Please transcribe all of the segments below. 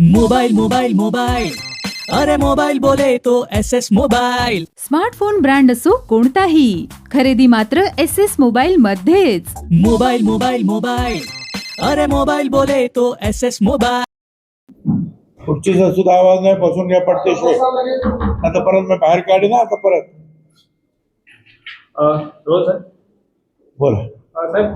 Mobile mobile mobile, अरे mobile बोले तो SS मोबाइल. स्मार्टफोन ब्रँड असो कोणताही, खरेदी मात्र SS मोबाईल मध्येच. मोबाइल मोबाइल मोबाइल, अरे मोबाइल बोले तो SS मोबाइल. खुर्चीचा सुद्धा आवाज नाही, बसून घ्या पडतेशे. आता परत मी बाहेर काढी ना आता परत. रोज सर बोला. साहेब,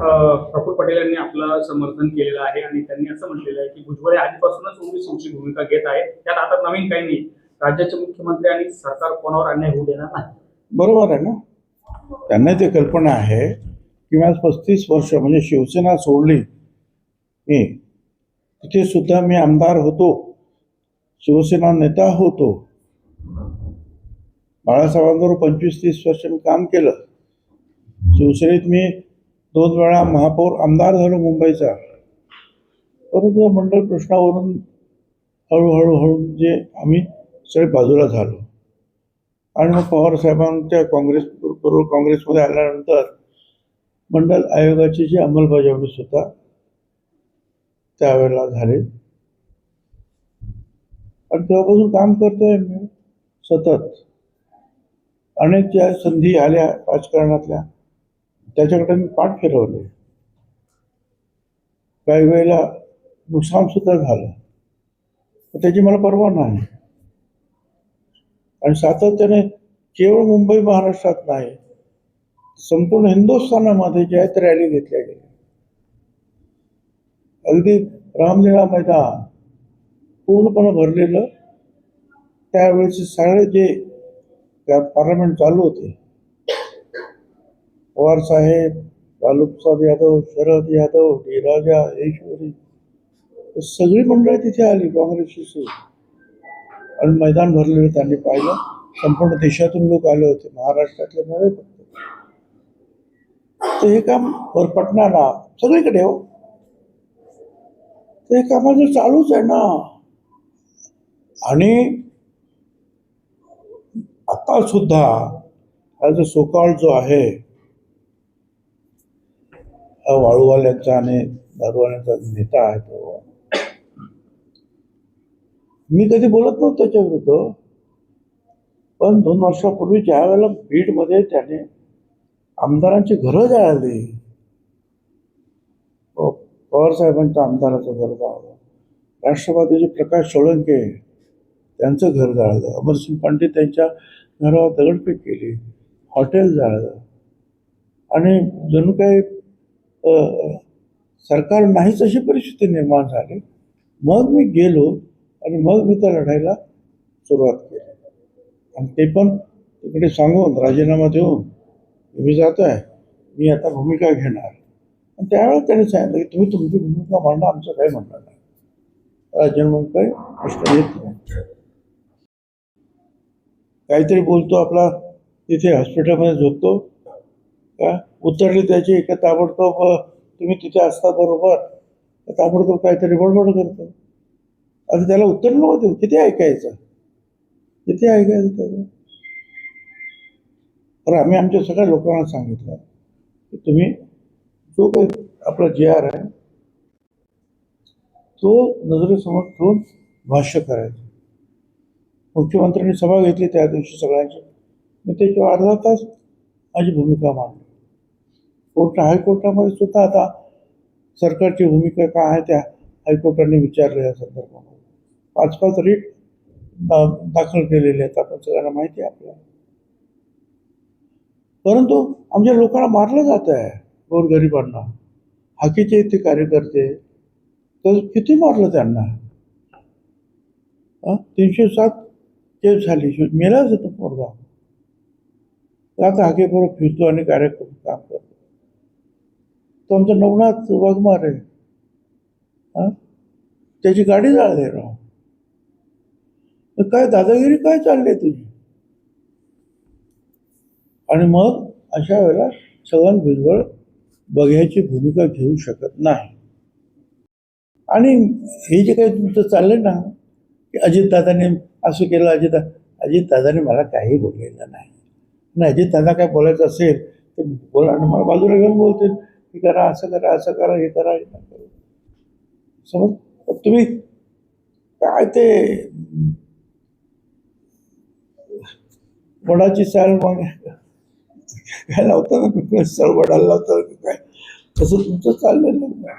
प्रफुल्ल पटेल यांनी आपलं समर्थन केलेलं आहे आणि त्यांनी असं म्हटलेलं आहे की भुजबळ आधीपासूनच ओबीसीची भूमिका घेत आहे. त्यात आता नवीन काही नाही. राज्याचे मुख्यमंत्री आणि सरकार कोणावर अन्याय होऊ देणार नाही. बरोबर आहे ना. त्यांना ती कल्पना आहे की आज 35 वर्ष म्हणजे शिवसेना सोडली मी, तिथे सुद्धा मी आमदार होतो, शिवसेना नेता होतो. बाळासाहेबांबरोबर 25-30 वर्ष मी काम केलं. शिवसेनेत मी 2 वेळा महापौर आमदार झालो मुंबईचा. परंतु या मंडळ प्रश्नावरून हळूहळू जे आम्ही सगळे बाजूला झालो आणि मग पवार साहेबांच्या काँग्रेसमध्ये आल्यानंतर मंडल आयोगाची जी अंमलबजावणी सुद्धा त्यावेळेला झाली आणि तेव्हापासून काम करतोय मी सतत. अनेक ज्या संधी आल्या राजकारणातल्या त्याच्याकडे मी पाठ फिरवले. काही वेळेला नुकसान सुद्धा झालं, त्याची मला पर्वा नाही. आणि सातत्याने केवळ मुंबई महाराष्ट्रात नाही, संपूर्ण हिंदुस्थानामध्ये ज्या आहेत रॅली घेतल्या गेल्या. अगदी रामलीला मैदान पूर्णपणे भरलेलं. त्यावेळेचे सगळे जे पार्लमेंट चालू होते, पवार साहेब, लालूप्रसाद यादव, शरद यादव, डी राजा, ईश्वरी, सगळी मंडळी तिथे आली काँग्रेसची आणि मैदान भरलेलं त्यांनी पाहिलं. संपूर्ण देशातून लोक आले होते, महाराष्ट्रातले नव्हे फक्त. तर हे काम पटणारा सगळीकडे हो, तर हे कामाचं चालूच आहे ना. आणि आता सुद्धा हा जो सोकाळ जो आहे वाळूवाल्यांचा आणि दारूवाल्यांचा नेता आहे, तो मी कधी बोलत नव्हतो त्याच्या विरुद्ध. पण 2 वर्षापूर्वी ज्या वेळेला बीडमध्ये त्याने आमदारांची घरं जाळली, पवार साहेबांच्या आमदाराचं घर जाळलं, राष्ट्रवादीचे प्रकाश सोळंके त्यांचं घर जाळलं, अमरसिंग पंडित त्यांच्या घरावर दगडफेक केली, हॉटेल जाळलं आणि जणू काही सरकार नाहीच अशी परिस्थिती निर्माण झाली. मग मी गेलो आणि मग मी त्या लढाईला सुरुवात केली आणि ते पण तिकडे सांगून राजीनामा देऊन मी जातोय, मी आता भूमिका घेणार. आणि त्यावेळेस त्यांनी सांगितलं की तुम्ही तुमची भूमिका मांडा, आमचं काही म्हणणार नाही. राजीनामा काही प्रश्न येत नाही. काहीतरी बोलतो आपला, तिथे हॉस्पिटलमध्ये झोपतो का, उतरली त्याची एका ताबडतोब तुम्ही तिथे असता बरोबर, ताबडतोब काहीतरी बडबड करतो. आता त्याला उत्तर नव्हतं, किती ऐकायचं त्याचं. तर आम्ही आमच्या सगळ्या लोकांना सांगितलं की तुम्ही जो काही आपला GR आहे तो नजरेसमोर ठेवून भाष्य करायचं. मुख्यमंत्र्यांनी सभा घेतली त्या दिवशी सगळ्यांची, मी त्याच्यावर अर्धा तास माझी भूमिका मांडली. हायकोर्टामध्ये सुद्धा आता सरकारची भूमिका काय आहे त्या हायकोर्टाने विचारलं. या संदर्भामध्ये 5-5 रीट दाखल केलेले आहेत, आपण सगळ्यांना माहिती आहे आपल्याला. परंतु आमच्या लोकांना मारलं जात आहे, गोरगरिबांना. हाकीचे ते कार्यकर्ते, तर किती मारलं त्यांना. 307 केस झाली, मेलाच होतो पोरगा. आता हाकेबरोबर फिरतो आणि कार्यक्रम काम करतो. तो आमचा नवनाथ वाघमारे आहे, त्याची गाडी जाळली राव. काय दादागिरी काय चालली तुझी. आणि मग अशा वेळेला छगन भुजबळ बघ्याची भूमिका घेऊ शकत नाही. आणि हे जे काही तुमचं चाललंय ना की अजितदादाने असं केलं, अजितदादाने मला काही बोललेलं नाही. आणि अजितदादा काय बोलायचं असेल तर बोला, मला बाजूला घेऊन बोलतील हे करा, असं करा, असं करा, हे करा, हे करा. समज तुम्ही काय ते वडाची साल मग काय लावतं ना सळ वडाला लावतं काय, तसं तुमचं चाललेलं नाही.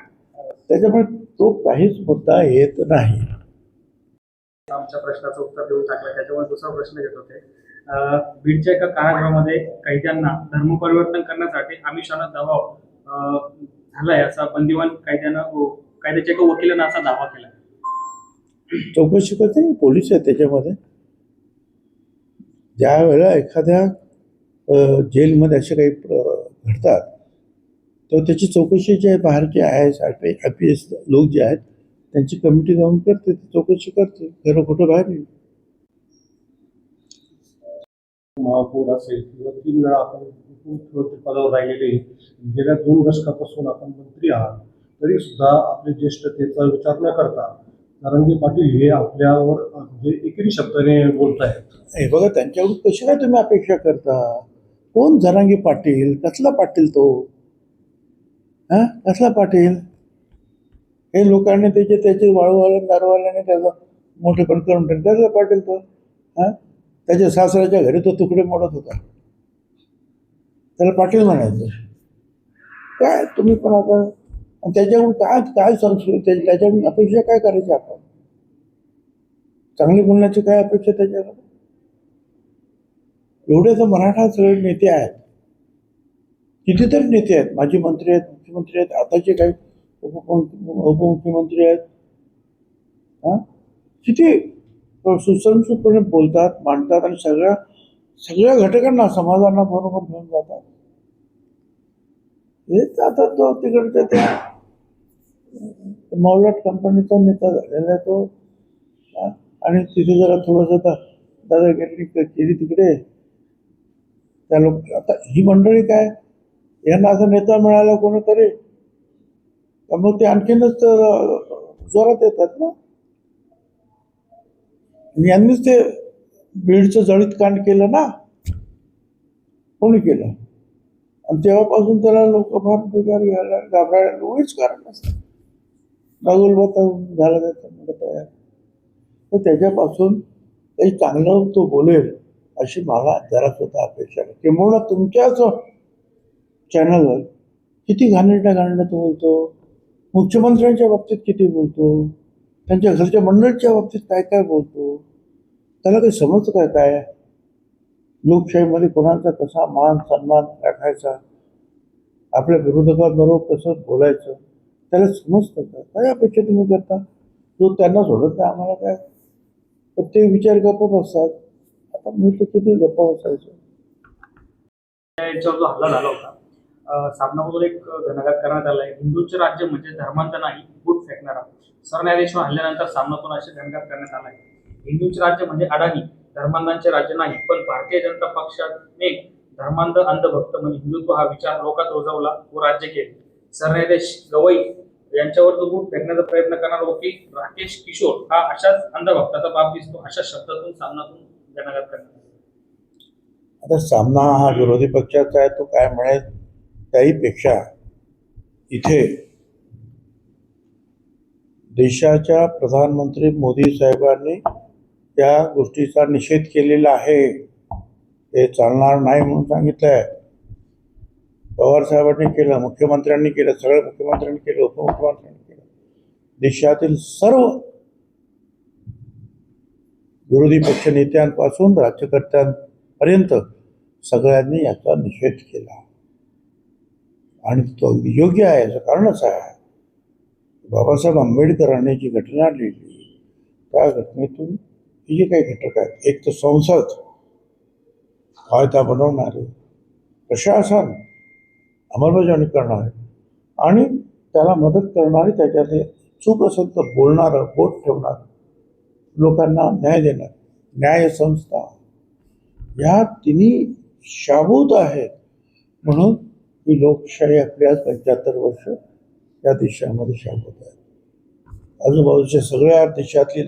त्याच्यामुळे तो काहीच मुद्दा येत नाही. आमच्या प्रश्नाचं उत्तर देऊन टाकलं. त्याच्यामुळे दुसरा प्रश्न घेत होते. बीडच्या एका कारागृहामध्ये कैद्यांना धर्मपरिवर्तन करण्यासाठी आमिषानं दबाव झालाय असा बंदिवान कायद्याच्या एका वकिलानं असा दावा केला. चौकशी करते पोलीस आहे त्याच्यामध्ये. ज्या वेळेला एखाद्या जेलमध्ये असे काही घडतात तर त्याची चौकशी जी आहे बाहेरचे IAS IPS लोक जे आहेत त्यांची कमिटी जाऊन करते, चौकशी करते, खरं खोटं बाहेर येईल. महापौर असेल किंवा 3 वेळा आपण मुख्यमंत्री पदावर राहिलेले, गेल्या 2 दशकापासून आपण मंत्री आहात, तरी सुद्धा आपल्या ज्येष्ठतेचा विचार न करता नारंगी पाटील हे आपल्यावर म्हणजे एकेरी शब्दाने बोलत आहेत. हे बघा, त्यांच्याकडून कशी काय तुम्ही अपेक्षा करता? कोण जरांगी पाटील? कसला पाटील तो? कसला पाटील? हे लोकांनी त्याचे वाळूवाल्याने दारूवाल्याने त्याचा मोठेपण करून टाकले. कसला पाटील तो? त्याच्या सासऱ्याच्या घरी तो तुकडे मोडत होता, त्याला पाटील म्हणायचं काय? तुम्ही पण आता त्याच्याकडून काय काय संस्कृती, त्याच्याकडून अपेक्षा काय करायची आपण? चांगली बोलण्याची काय अपेक्षा त्याच्याकडे? एवढे तर मराठा सगळे नेते आहेत, कितीतरी नेते आहेत, माजी मंत्री आहेत, मुख्यमंत्री आहेत, आताचे काही उपमुख्यमंत्री आहेत. किती सुसंस्कृतपणे बोलतात, मांडतात आणि सगळ्या घटकांना समाजाला बरोबर घेऊन जातात. हेच आता तो तिकडच्या त्या मौलट कंपनीचा नेता झालेला आहे तो. आणि तिथे जरा थोडंसं दादागिरी केली तिकडे त्या लोक. आता ही मंडळी काय, यांना असं नेता मिळाला कोणीतरी मग ते आणखीनच जोरात येतात ना. यांनीच ते बीडचं जळीत कांड केलं ना, कोणी केलं? आणि तेव्हापासून त्याला लोक फार बिगार घ्यायला घाबरायला उगीच कारण असतं. बागुलबता झाला त्याच्यामध्ये तयार. तर त्याच्यापासून काही चांगलं तो बोलेल अशी मला जरा सुद्धा अपेक्षा आहे. किंवा तुमच्याच चॅनलवर किती घाणेरड्या तो बोलतो, मुख्यमंत्र्यांच्या बाबतीत किती बोलतो, त्यांच्या घरच्या मंडळीच्या बाबतीत काय काय बोलतो. त्याला काही समजतं काय काय? लोकशाहीमध्ये कोणाचा कसा मान सन्मान राखायचा, आपल्या विरोधकांबरोबर कसं बोलायचं, त्याला समजतं का? काय अपेक्षा तुम्ही करता? जो त्यांना सोडत नाही आम्हाला काय, तर ते विचार गप्प बसतात. आता मी तर किती गप्प बसायचो. याच्यावर जो हल्ला झाला होता, सामनामधून एक घणाघात करण्यात आला आहे. हिंदूंचे राज्य म्हणजे धर्मांध नाही, बूट फेकणारा. सरन्यायाधीश हल्ल्यानंतर सामनातून असे घणाघात करण्यात आला आहे. हिंदूंचे राज्य म्हणजे अडाणी, धर्मांधांचे राज्य नाही. पण भारतीय जनता पक्षाने धर्मांध अंधभक्त म्हणजे हिंदुत्व हा विचार लोकात रुजवला व राज्य केले. सरन्यायाधीश गवई यांच्यावर जो बूट फेकण्याचा प्रयत्न करणारा वकील राकेश किशोर हा अशाच अंधभक्ताचा बाप दिसतो, अशा शब्दातून सामनातून घणाघात करण्यात आला. आता सामना हा विरोधी पक्षाचा आहे, तो काय म्हणेल त्याहीपेक्षा इथे देशाच्या प्रधानमंत्री मोदी साहेबांनी त्या गोष्टीचा निषेध केलेला आहे. हे चालणार नाही म्हणून सांगितलं आहे. पवार साहेबांनी केलं, मुख्यमंत्र्यांनी केलं, सगळ्या मुख्यमंत्र्यांनी केलं, उपमुख्यमंत्र्यांनी केलं. देशातील सर्व विरोधी पक्ष नेत्यांपासून राज्यकर्त्यांपर्यंत सगळ्यांनी याचा निषेध केला. आणि तो अगदी योग्य आहे. याचं कारणच आहे, बाबासाहेब आंबेडकरांनी जी घटना लिहिली त्या घटनेतून हे जे काही घटक आहेत, एक तर संसद, कायदा बनवणारे, प्रशासन, अंमलबजावणी करणारे आणि त्याला मदत करणारे, त्याच्यात चूक असेल तर बोलणारं, बोट ठेवणारं, लोकांना न्याय देणार न्यायसंस्था, या तिन्ही शाबूत आहेत. म्हणून ही लोकशाही आपल्या 75 वर्ष या देशामध्ये शाबूत आहे. आजूबाजूच्या सगळ्या देशातली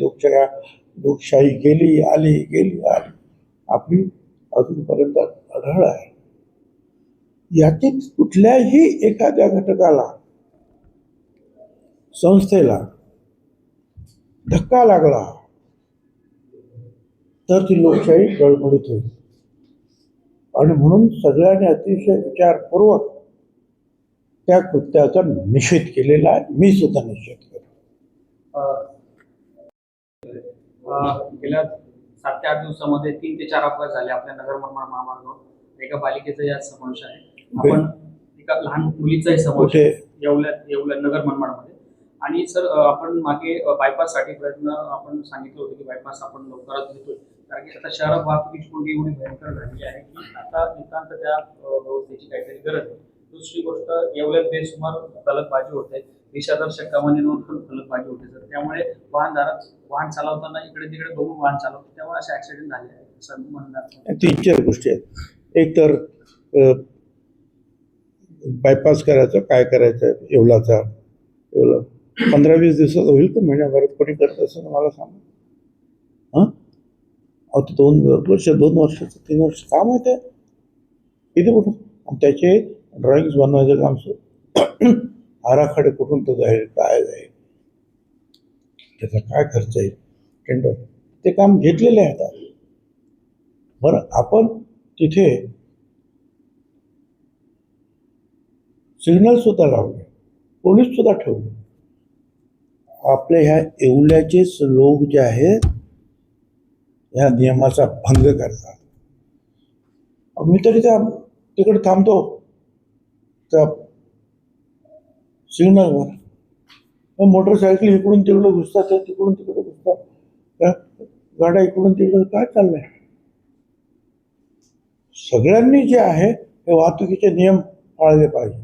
लोकशाही गेली आली गेली आली, आपली अजूनपर्यंत आढळ आहे. यातील कुठल्याही एखाद्या घटकाला, संस्थेला धक्का लागला तर ती लोकशाही डळमळीत होईल. आणि म्हणून सगळ्यांनी अतिशय विचारपूर्वक त्या कृत्याचा निषेध केलेला आहे. मी सुद्धा निषेध करतो. गेल्या 7 ते 8 दिवसामध्ये 3 ते 4 अपघात झाले आपल्या नगर मनमाड महामार्गावर. एका बालिकेचा यात समावेश आहे. आपण एका लहान मुलीचाही समावेश आहे येवल्या नगर मनमाडमध्ये. आणि सर, आपण मागे बायपाससाठी प्रयत्न आपण सांगितलं होतं की बायपास आपण लवकरच घेतोय, कारण की आता शहरात वाहतुकीची कोंडी एवढी भयंकर झालेली आहे की आता नितांत त्या व्यवस्थेची काहीतरी गरज आहे. दुसरी गोष्ट, येवल्यात बेसुमार फलकबाजी होते, दिशादर्शक कामांवर पण फलकबाजी होते सर. त्यामुळे वाहन चालवताना इकडे तिकडे बघून वाहन चालवतो, त्यामुळे असे ऍक्सिडेंट झाले आहेत सर म्हणणार. 3-4 गोष्टी आहेत. एक तर बायपास करायचं, काय करायचं येवला 15-20 दिवसात होईल का महिन्याभरात कोणी करत असं मला सांगा. हां, आता 2 वर्षाचं 3 वर्ष काम आहे ते इथे कुठं. आणि त्याचे ड्रॉइंग्स बनवायचं काम सुरू. आराखडे कुठून तो जाईल, काय जाईल, त्याचा काय खर्च येईल, टेंडर, ते काम घेतलेले आहे आता. बरं, आपण तिथे सिग्नल सुद्धा लावले, पोलीस सुद्धा ठेवले. आपल्या ह्या येवल्याचेच लोक जे आहेत ह्या नियमाचा भंग करतात. मी तरी तिकडे थांबतो त्या सिग्नलवर. मोटरसायकल इकडून तिकडे घुसतात, तिकडून तिकडे घुसतात, गाड्या इकडून तिकडे. काय चाललंय? सगळ्यांनी जे आहे हे वाहतुकीचे नियम पाळले पाहिजे.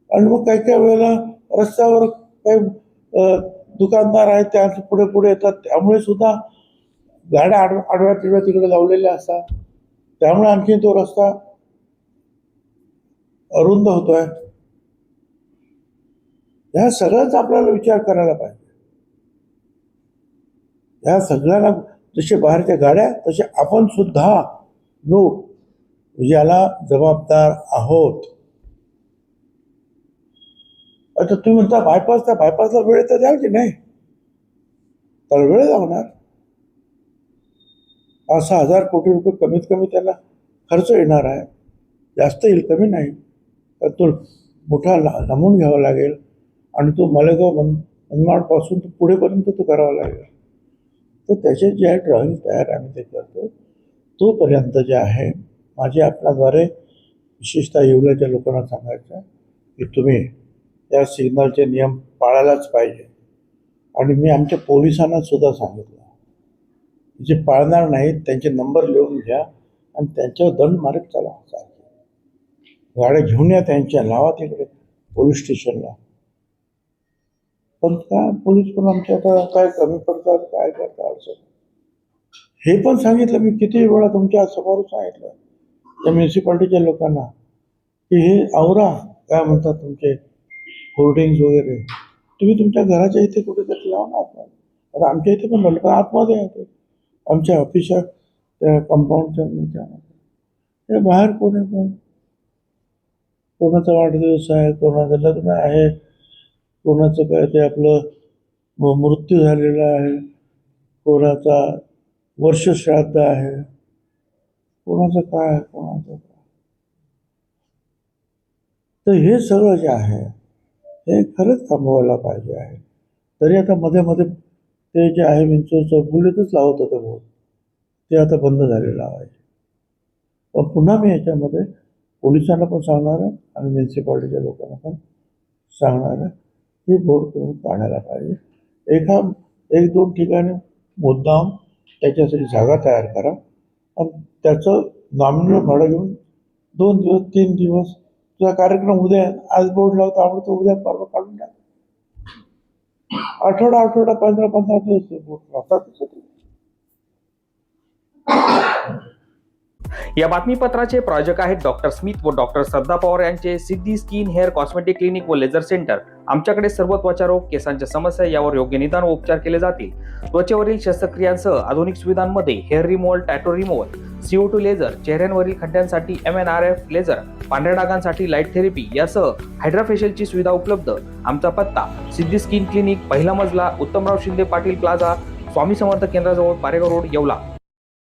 आणि मग काही काही वेळेला रस्त्यावर काही दुकानदार आहेत त्या पुढे पुढे येतात, त्यामुळे सुद्धा गाड्या आडव्या तिडव्या तिकडे लावलेल्या असतात, त्यामुळे आणखी तो रस्ता अरुंद होतोय. ह्या सगळ्याचा आपल्याला विचार करायला पाहिजे. ह्या सगळ्याला जसे बाहेरच्या गाड्या तसे आपण सुद्धा लोक याला जबाबदार आहोत. आता तुम्ही म्हणता बायपासला वेळ तर द्याल की नाही? तर वेळ लागणार. 5,000 कोटी रुपये कमीत कमी त्याला खर्च येणार आहे. जास्त येईल, कमी नाही. तर तो मोठा लांबून घ्यावा लागेल आणि तो मालेगाव मनमाडपासून तो पुढेपर्यंत तो करावा लागेल. तर त्याचे जे आहे ड्रॉइंग तयार आम्ही ते करतो. तोपर्यंत जे आहे माझे आपल्याद्वारे विशेषतः येवल्याच्या लोकांना सांगायचं की तुम्ही या सिग्नलचे नियम पाळायलाच पाहिजे. आणि मी आमच्या पोलिसांना सुद्धा सांगितलं, जे पाळणार नाहीत त्यांचे नंबर लिहून घ्या आणि त्यांच्यावर दंड मारत चला. गाड्या घेऊन या, त्यांच्या लावा तिकडे पोलीस स्टेशनला. पण काय पोलीस पण आमच्या आता काय कमी पडतात, काय करतात अडचण. हे पण सांगितलं मी किती वेळा तुमच्या समोर सांगितलं त्या म्युन्सिपाल्टीच्या लोकांना की हे आवरा, काय म्हणतात तुमचे होर्डिंग्स वगैरे तुम्ही तुमच्या घराच्या इथे कुठेतरी लावा ना आतमध्ये. आता आमच्या इथे पण झालं, पण आतमध्ये आहे ते आमच्या ऑफिसच्या त्या कंपाऊंडच्या. हे बाहेर कोणी पण कोणाचा वाढदिवस आहे, कोणाचं लग्न आहे, कोणाचं काय ते आपलं मृत्यू झालेला आहे, कोणाचा वर्षश्राद्ध आहे, कोणाचं काय कोणाचं काय. तर हे सगळं जे आहे हे खरंच थांबवायला पाहिजे आहे. तरी आता मध्ये मध्ये ते जे आहे विंचूर चौफुलीतच लावत होतं बोर्ड, ते आता बंद झालेलं लावायचे. पण पुन्हा मी याच्यामध्ये पोलिसांना पण सांगणार आहे आणि म्युन्सिपाल्टीच्या लोकांना पण सांगणार आहे हे बोर्ड करून काढायला पाहिजे. 1-2 ठिकाणी मुद्दाम त्याच्यासाठी जागा तयार करा आणि त्याचं नॉमिनल भाडं घेऊन 2 दिवस 3 दिवस तुझा कार्यक्रम उद्या, आज बोर्ड लावता आवडतो तो उद्या परवा काढून टाक. आठवडा 15 दिवस बोर्ड लावतात. या बातमीपत्राचे प्रायोजक आहेत डॉक्टर स्मिथ व डॉक्टर श्रद्धा पवार यांचे सिद्धी स्किन हेअर कॉस्मेटिक क्लिनिक व लेझर सेंटर. आमच्याकडे सर्व त्वचा रोग, केसांच्या समस्या यावर योग्य निदान व उपचार केले जातील. त्वचेवरील शस्त्रक्रियांसह आधुनिक सुविधांमध्ये hair removal, tattoo removal, CO2 laser, चेहऱ्यांवरील खड्ड्यांसाठी MNRF लेझर, पांढऱ्या डागांसाठी लाईट थेरपी यासह हायड्राफेशियलची सुविधा उपलब्ध. आमचा पत्ता सिद्धी स्किन क्लिनिक, पहिला मजला, उत्तमराव शिंदे पाटील प्लाझा, स्वामी समर्थ केंद्राजवळ, पारेगाव रोड, येवला.